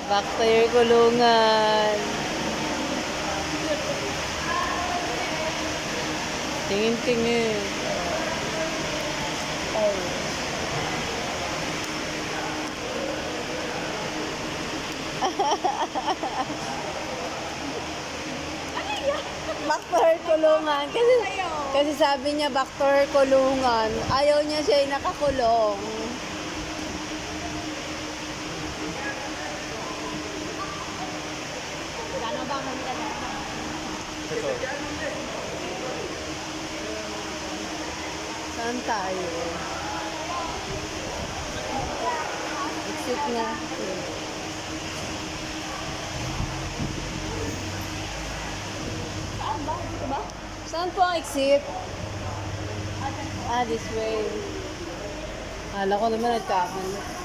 Back to your kulungan. Tingin-tingin. Oh. Back to her kulungan. Kasi sabi niya back to her kulungan. Ayaw niya siya ay nakakulong. Saan tayo? Exit na. Saan po ang exit? Ah, this way. Akala ko naman nagkakamali.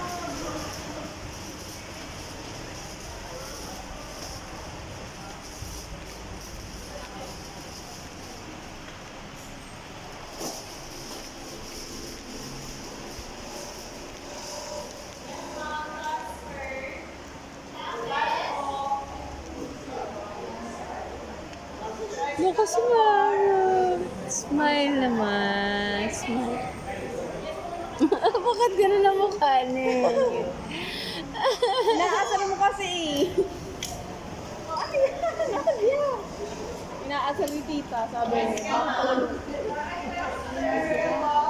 Nakasmile. Smile naman. Smile. Bakit gano'n ang mukha niya? Inaasar mo kasi Inaasar ni tita, sabi niya.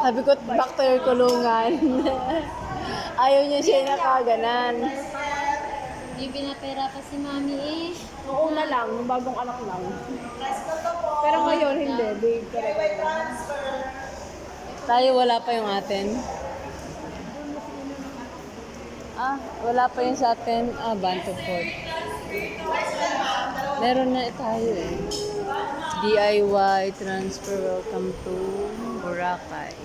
Sabi ko, back to your kulungan. Ayaw niya siya nakaganan. May pinapera pa si mami eh. Noong una lang, yung bagong anak lang. Pero ngayon, hindi. Big Tayo wala pa yung atin. Ah, wala pa yung sa atin. Ah, Banto Fort. Meron na tayo eh. DIY transfer, welcome to Boracay.